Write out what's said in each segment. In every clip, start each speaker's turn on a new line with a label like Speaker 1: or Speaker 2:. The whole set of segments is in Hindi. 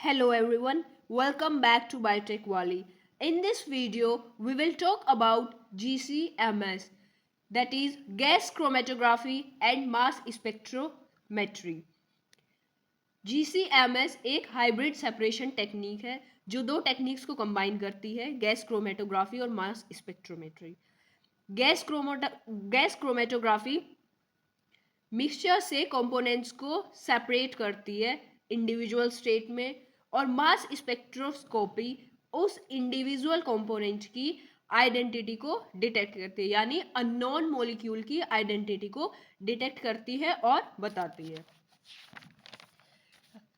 Speaker 1: Hello everyone, welcome back to Biotech Wali. In this video, we will talk about GCMS, that is gas chromatography and mass spectrometry. GCMS एक हाइब्रिड सेपरेशन टेक्निक है जो दो टेक्निक्स को कंबाइन करती है, गैस क्रोमेटोग्राफी और mass spectrometry. Gas chromatography mixture से कंपोनेंट्स को सेपरेट करती है इंडिविजुअल स्टेट में, और मास स्पेक्ट्रोस्कोपी उस इंडिविजुअल कंपोनेंट की आइडेंटिटी को डिटेक्ट करती है, यानी अननोन मॉलिक्यूल की आइडेंटिटी को डिटेक्ट करती है और बताती है।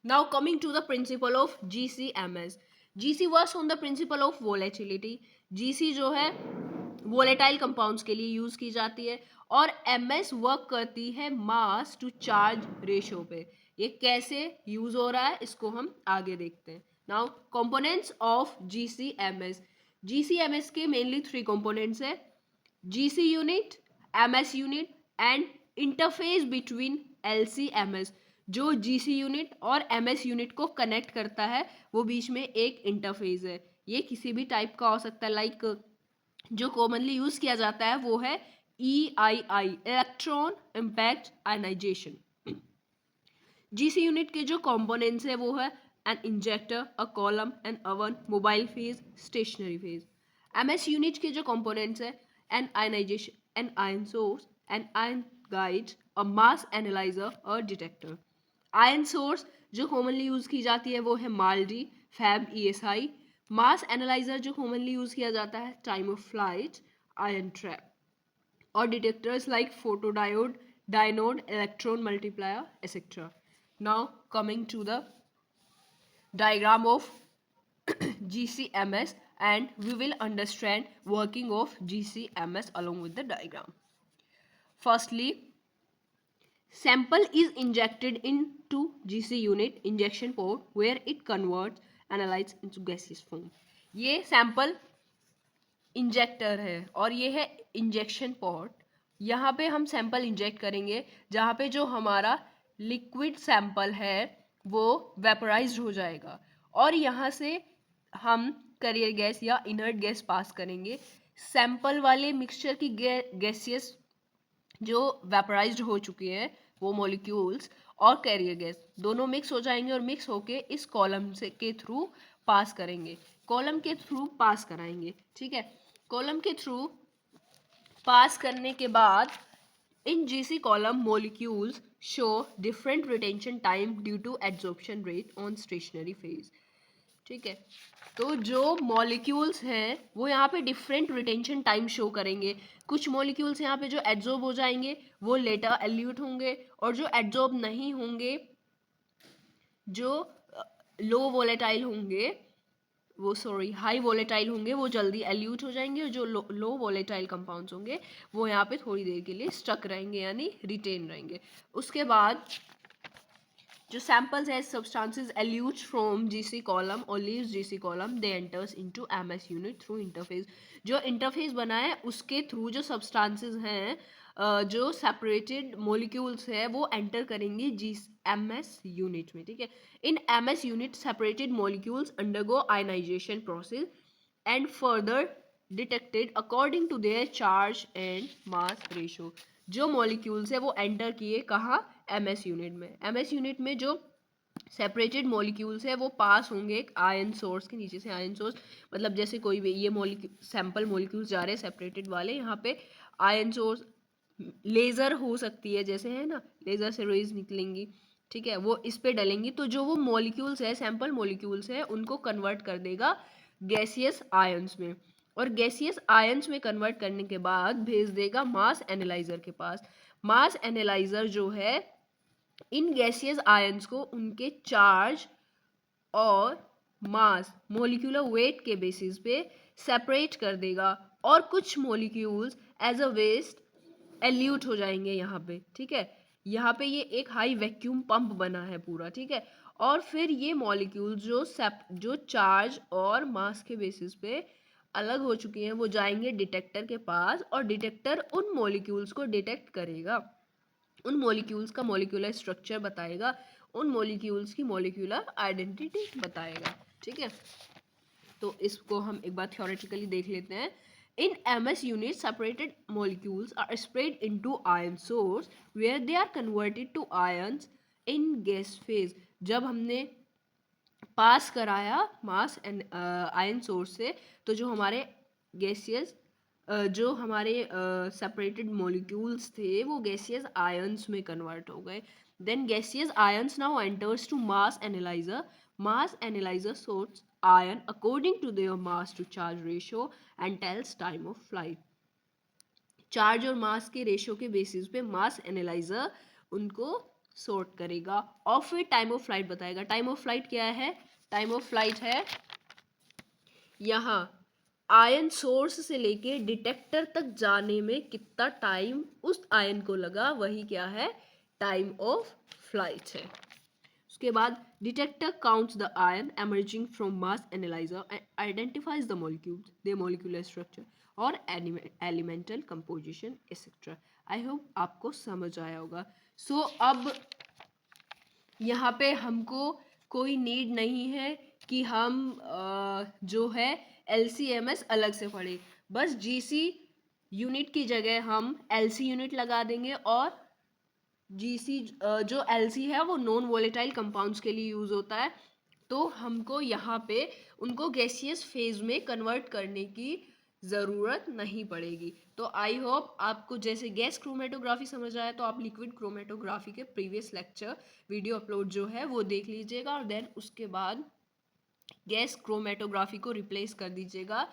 Speaker 1: Now coming to the principle of GCMS. GC works on the principle of volatility. GC जो है वोलेटाइल कंपाउंड्स के लिए यूज की जाती है, और MS वर्क करती है मास टू चार्ज रेशियो पे। ये कैसे यूज हो रहा है इसको हम आगे देखते हैं। Now components of GCMS. GCMS के मेनली 3 कंपोनेंट्स है: GC unit, MS unit and interface between LC-MS. जो GC यूनिट और MS यूनिट को कनेक्ट करता है वो बीच में एक इंटरफेस है। ये किसी भी टाइप का हो सकता है, लाइक जो कॉमनली यूज किया जाता है वो है EII, electron impact ionisation. GC unit के जो कंपोनेंट्स है वो है an injector, a column, an oven, mobile phase, stationary phase. MS unit के जो कंपोनेंट्स है an ionisation, an ion source, an ion guide, a mass analyser और डिटेक्टर। आयन सोर्स जो कॉमनली यूज की जाती है वो है MALDI, FAB, ESI। Mass analyser जो कॉमनली यूज किया जाता है time of flight, ion trap, और detectors like photodiode, dynode, electron multiplier, etcetera. Now coming to the diagram of GCMS, and we will understand working of GCMS along with the diagram. Firstly, sample is injected into GC unit injection port where it converts analytes into gaseous form. ये sample इंजेक्टर है और ये है इंजेक्शन पॉट। यहाँ पे हम सैंपल इंजेक्ट करेंगे जहाँ पे जो हमारा लिक्विड सैंपल है वो वेपराइज्ड हो जाएगा, और यहाँ से हम कैरियर गैस या इनर्ट गैस पास करेंगे। सैंपल वाले मिक्सचर की गैसियस जो वेपराइज्ड हो चुकी है वो मॉलिक्यूल्स और कैरियर गैस दोनों मिक्स हो जाएंगे, और मिक्स होके इस कॉलम से के थ्रू पास करेंगे, कॉलम के थ्रू पास कराएंगे। ठीक है, कॉलम के थ्रू पास करने के बाद in GC column molecules show different retention time due to absorption rate on stationary phase. ठीक है, तो जो मॉलिक्यूल्स हैं वो यहाँ पे डिफरेंट रिटेंशन टाइम शो करेंगे। कुछ मॉलिक्यूल्स यहाँ पे जो एब्जॉर्ब हो जाएंगे वो लेटर एल्यूट होंगे, और जो एब्जॉर्ब नहीं होंगे, जो लो वोलेटाइल होंगे वो हाई वोलेटाइल होंगे वो जल्दी एल्यूट हो जाएंगे, और जो लो वोलेटाइल कंपाउंड्स होंगे वो यहाँ पे थोड़ी देर के लिए स्टक रहेंगे यानी रिटेन रहेंगे। उसके बाद जो सैंपल्स है substances elute from GC column और leaves GC column, they enters into MS unit through interface. जो इंटरफेस बना है उसके थ्रू जो सब्सटेंसेस हैं, जो सेपरेटेड मॉलिक्यूल्स है वो एंटर करेंगे MS यूनिट में। ठीक है, in MS unit separated molecules undergo ionisation process and further detected according to their charge and mass ratio. जो मॉलिक्यूल्स है वो एंटर किए कहाँ, MS यूनिट में। MS यूनिट में जो सेपरेटेड मॉलिक्यूल्स है वो पास होंगे एक आयन सोर्स के नीचे से। आयन सोर्स मतलब जैसे कोई भी ये सैंपल मॉलिक्यूल्स जा रहे हैं सेपरेटेड वाले, यहाँ पे आयन सोर्स लेज़र हो सकती है, जैसे है ना लेज़र से रेज निकलेंगी। ठीक है, वो इस पे डलेंगी तो जो वो मॉलिक्यूल्स है सैंपल मॉलिक्यूल्स है उनको कन्वर्ट कर देगा गैसियस आयंस में, और गैसियस आयंस में कन्वर्ट करने के बाद भेज देगा मास एनालाइजर के पास। मास एनालाइजर जो है इन गैसियस आयंस को उनके चार्ज और मास मॉलिक्यूलर वेट के बेसिस पे सेपरेट कर देगा, और कुछ molecules as a waste elude हो जाएंगे यहाँ पे। ठीक है, यहाँ पे ये एक हाई वैक्यूम पंप बना है पूरा। ठीक है, और फिर ये मॉलिक्यूल्स जो चार्ज और मास के बेसिस पे अलग हो चुकी हैं वो जाएंगे डिटेक्टर के पास, और डिटेक्टर उन मॉलिक्यूल्स को डिटेक्ट करेगा, उन मॉलिक्यूल्स का मॉलिक्यूलर स्ट्रक्चर बताएगा, उन मॉलिक्यूल्स की मॉलिक्यूलर आइडेंटिटी बताएगा। ठीक है, तो इसको हम एक बार थ्योरेटिकली देख लेते हैं। इन MS units, separated molecules are spread into ion source where they are converted to ions in gas phase। जब हमने पास कराया मास एंड आयन सोर्स से, तो जो हमारे गैसियस जो हमारे सेपरेटेड मॉलिक्यूल्स थे वो गैसियस आयंस में कन्वर्ट हो गए। Then gaseous ions now enters to mass analyser. Mass analyser sorts ion according to their mass to charge ratio and tells time of flight। Charge और मास के रेशियो के बेसिस पे मास एनालाइजर उनको सॉर्ट करेगा और फिर टाइम ऑफ फ्लाइट बताएगा। टाइम ऑफ फ्लाइट क्या है? टाइम ऑफ फ्लाइट है यहाँ आयन सोर्स से लेके डिटेक्टर तक जाने में कितना टाइम उस आयन को लगा, वही क्या है? टाइम ऑफ फ्लाइट है। उसके बाद detector counts the ion emerging from mass analyser and identifies the molecules, their molecular structure और elemental composition etcetera. I hope आपको समझ आया होगा। सो अब यहाँ पे हमको कोई नीड नहीं है कि हम जो है LC-MS अलग से पढ़े, बस GC यूनिट की जगह हम LC यूनिट लगा देंगे और GC जो LC है वो नॉन वोलेटाइल कंपाउंड्स के लिए यूज होता है, तो हमको यहाँ पे उनको गैसियस फेज में कन्वर्ट करने की ज़रूरत नहीं पड़ेगी। तो आई होप आपको जैसे गैस क्रोमेटोग्राफी समझ आया, तो आप लिक्विड क्रोमेटोग्राफी के प्रीवियस लेक्चर वीडियो अपलोड जो है वो देख लीजिएगा और देन उसके बाद गैस क्रोमेटोग्राफी को रिप्लेस कर दीजिएगा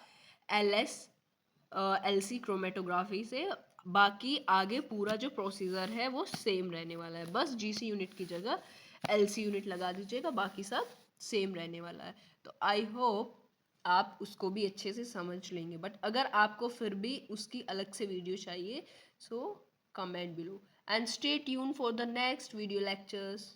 Speaker 1: LC क्रोमेटोग्राफी से। बाकी आगे पूरा जो प्रोसीजर है वो सेम रहने वाला है, बस GC यूनिट की जगह LC यूनिट लगा दीजिएगा, बाकी सब सेम रहने वाला है। तो आई होप आप उसको भी अच्छे से समझ लेंगे, बट अगर आपको फिर भी उसकी अलग से वीडियो चाहिए so comment below and stay tune for the next video lectures.